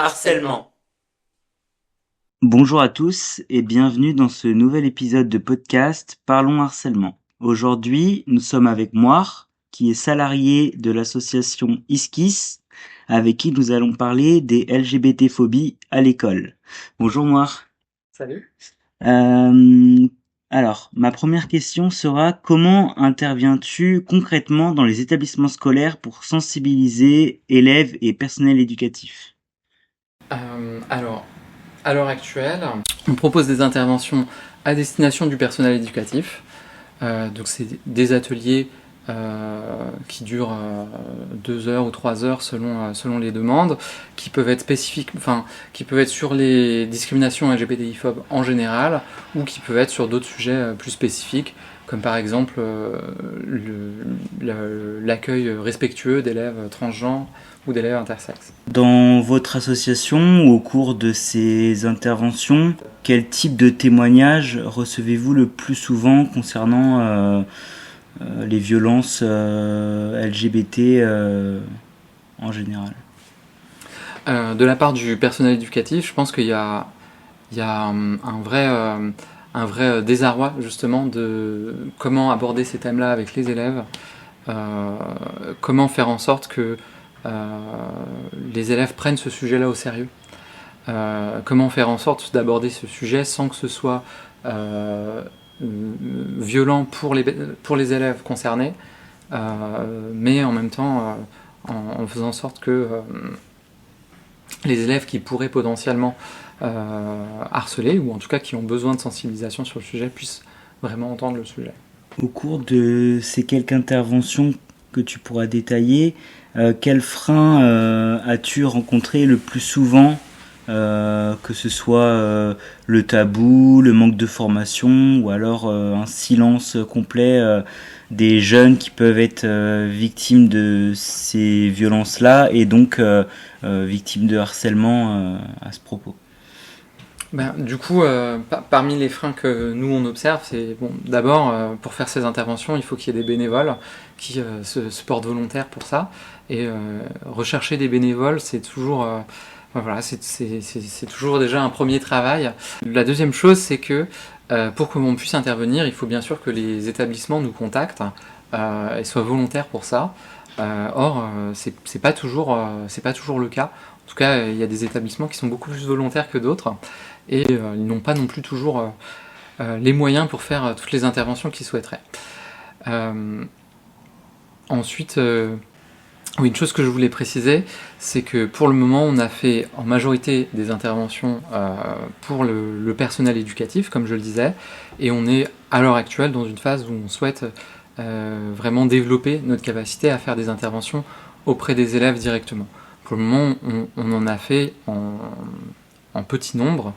harcèlement. Bonjour à tous et bienvenue dans ce nouvel épisode de podcast Parlons harcèlement. Aujourd'hui, nous sommes avec Moire, qui est salarié de l'association Iskis, avec qui nous allons parler des LGBT-phobies à l'école. Bonjour Moire. Salut. Euh, alors, ma première question sera comment interviens-tu concrètement dans les établissements scolaires pour sensibiliser élèves et personnel éducatif? Alors, à l'heure actuelle, on propose des interventions à destination du personnel éducatif. Donc c'est des ateliers qui durent 2 heures ou 3 heures selon les demandes, qui peuvent être spécifiques, enfin qui peuvent être sur les discriminations LGBTI-phobes en général, ou qui peuvent être sur d'autres sujets plus spécifiques, comme par exemple l'accueil respectueux d'élèves transgenres ou d'élèves intersexes. Dans votre association ou au cours de ces interventions, quel type de témoignages recevez-vous le plus souvent concernant les violences LGBT en général? De la part du personnel éducatif, je pense qu'il y a un vrai désarroi justement de comment aborder ces thèmes-là avec les élèves, comment faire en sorte que les élèves prennent ce sujet-là au sérieux, comment faire en sorte d'aborder ce sujet sans que ce soit violent pour les élèves concernés, mais en même temps en faisant en sorte que les élèves qui pourraient potentiellement harceler, ou en tout cas qui ont besoin de sensibilisation sur le sujet, puissent vraiment entendre le sujet. Au cours de ces quelques interventions que tu pourras détailler, quels freins as-tu rencontré le plus souvent, que ce soit le tabou, le manque de formation ou alors un silence complet des jeunes qui peuvent être victimes de ces violences-là et donc victimes de harcèlement à ce propos? Du coup, parmi les freins que nous on observe, c'est bon. D'abord, pour faire ces interventions, il faut qu'il y ait des bénévoles qui se portent volontaires pour ça. Et rechercher des bénévoles, c'est toujours, voilà, c'est toujours déjà un premier travail. La deuxième chose, c'est que pour que l'on puisse intervenir, il faut bien sûr que les établissements nous contactent et soient volontaires pour ça. Or, c'est pas toujours, c'est pas toujours le cas. En tout cas, il y a des établissements qui sont beaucoup plus volontaires que d'autres et ils n'ont pas non plus toujours les moyens pour faire toutes les interventions qu'ils souhaiteraient. Ensuite, oui, une chose que je voulais préciser, c'est que pour le moment, on a fait en majorité des interventions pour le personnel éducatif, comme je le disais, et on est à l'heure actuelle dans une phase où on souhaite vraiment développer notre capacité à faire des interventions auprès des élèves directement. Pour le moment, on en a fait en petit nombre,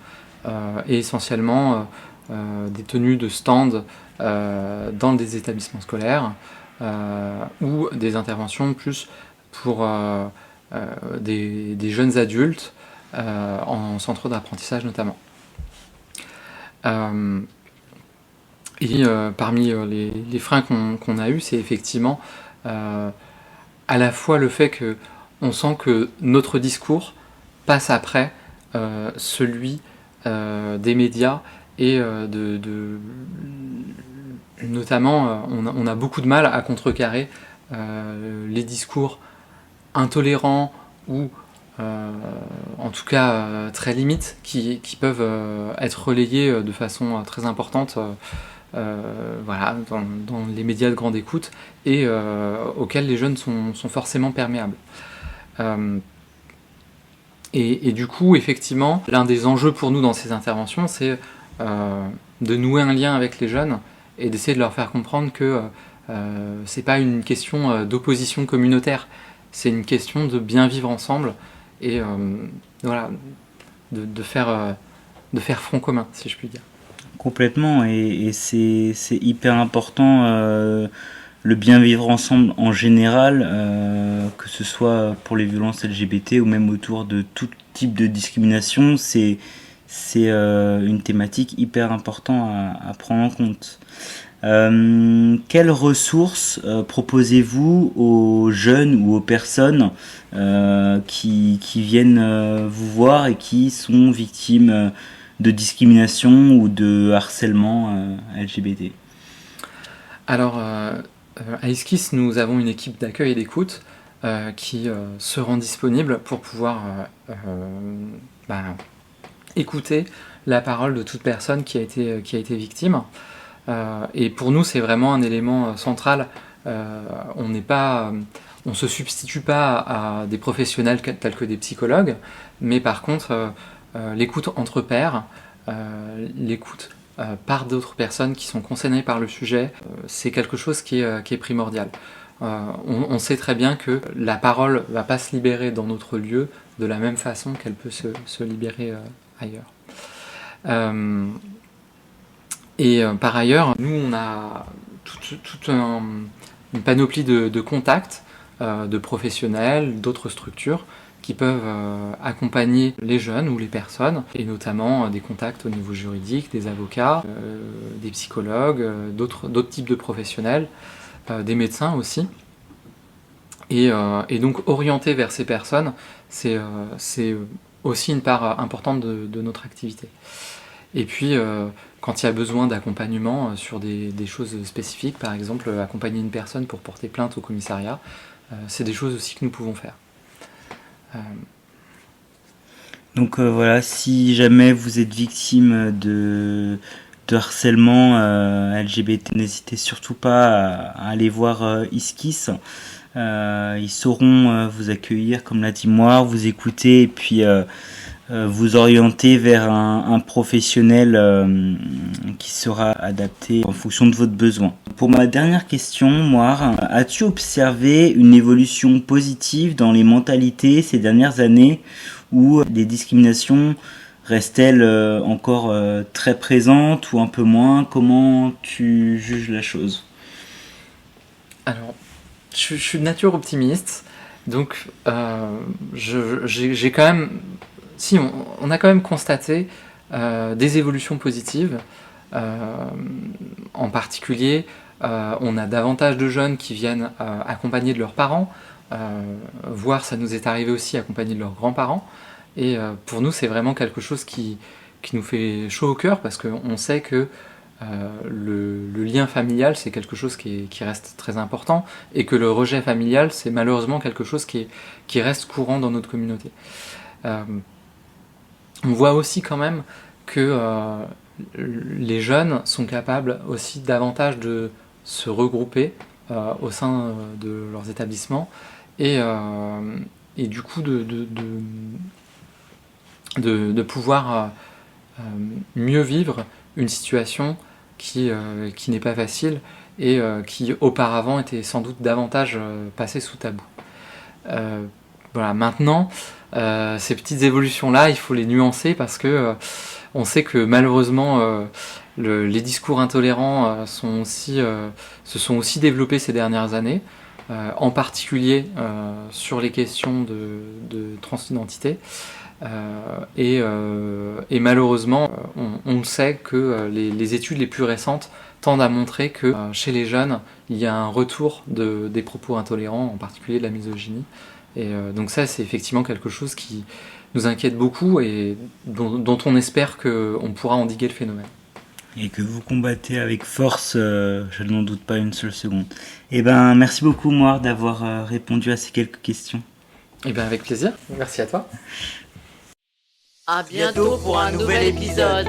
et essentiellement des tenues de stand dans des établissements scolaires ou des interventions plus pour des jeunes adultes en centre d'apprentissage notamment. Et parmi les freins qu'on a eus, c'est effectivement à la fois le fait qu'on sent que notre discours passe après celui des médias et notamment on a beaucoup de mal à contrecarrer les discours intolérants ou en tout cas très limites qui peuvent être relayés de façon très importante voilà, dans les médias de grande écoute et auxquels les jeunes sont forcément perméables. Et du coup, effectivement, l'un des enjeux pour nous dans ces interventions, c'est de nouer un lien avec les jeunes et d'essayer de leur faire comprendre que c'est pas une question d'opposition communautaire, c'est une question de bien vivre ensemble et voilà, de faire front commun, si je puis dire. Complètement, et c'est hyper important le bien vivre ensemble en général, que ce soit pour les violences LGBT ou même autour de tout type de discrimination, c'est une thématique hyper importante à prendre en compte. Quelles ressources proposez-vous aux jeunes ou aux personnes qui viennent vous voir et qui sont victimes de discrimination ou de harcèlement LGBT? Alors, à Esquisse, nous avons une équipe d'accueil et d'écoute qui se rend disponible pour pouvoir écouter la parole de toute personne qui a été victime. Et pour nous, c'est vraiment un élément central. On ne se substitue pas à des professionnels tels que des psychologues, mais par contre, l'écoute entre pairs, l'écoute par d'autres personnes qui sont concernées par le sujet, c'est quelque chose qui est primordial. On sait très bien que la parole ne va pas se libérer dans notre lieu de la même façon qu'elle peut se libérer ailleurs. Par ailleurs, nous, on a toute une panoplie de contacts, de professionnels, d'autres structures qui peuvent accompagner les jeunes ou les personnes, et notamment des contacts au niveau juridique, des avocats, des psychologues, d'autres types de professionnels, des médecins aussi. Et donc orienter vers ces personnes, c'est aussi une part importante de notre activité. Et puis, quand il y a besoin d'accompagnement sur des choses spécifiques, par exemple accompagner une personne pour porter plainte au commissariat, c'est des choses aussi que nous pouvons faire. Donc voilà, si jamais vous êtes victime de harcèlement LGBT, n'hésitez surtout pas à aller voir Esquisse. Ils sauront vous accueillir, comme l'a dit Moire, vous écouter et puis vous orienter vers un professionnel qui sera adapté en fonction de votre besoin. Pour ma dernière question, Moire, as-tu observé une évolution positive dans les mentalités ces dernières années où les discriminations restent-elles encore très présentes ou un peu moins? Comment tu juges la chose? Alors, je suis de nature optimiste, donc j'ai quand même... Si, on a quand même constaté des évolutions positives. En particulier, on a davantage de jeunes qui viennent accompagnés de leurs parents, voire ça nous est arrivé aussi accompagnés de leurs grands-parents. Et pour nous, c'est vraiment quelque chose qui nous fait chaud au cœur, parce qu'on sait que le lien familial, c'est quelque chose qui reste très important, et que le rejet familial, c'est malheureusement quelque chose qui reste courant dans notre communauté. On voit aussi quand même que les jeunes sont capables aussi davantage de se regrouper au sein de leurs établissements et du coup de pouvoir mieux vivre une situation qui n'est pas facile et qui auparavant était sans doute davantage passée sous tabou. Voilà, maintenant, ces petites évolutions-là, il faut les nuancer parce que on sait que malheureusement les discours intolérants se sont aussi développés ces dernières années, en particulier sur les questions de transidentité. Et malheureusement, on sait que les études les plus récentes tendent à montrer que chez les jeunes, il y a un retour des propos intolérants, en particulier de la misogynie. Et donc ça, c'est effectivement quelque chose qui nous inquiète beaucoup et dont on espère qu'on pourra endiguer le phénomène. Et que vous combattez avec force, je n'en doute pas une seule seconde. Eh ben, merci beaucoup, Moire, d'avoir répondu à ces quelques questions. Eh bien, avec plaisir. Merci à toi. À bientôt pour un nouvel épisode.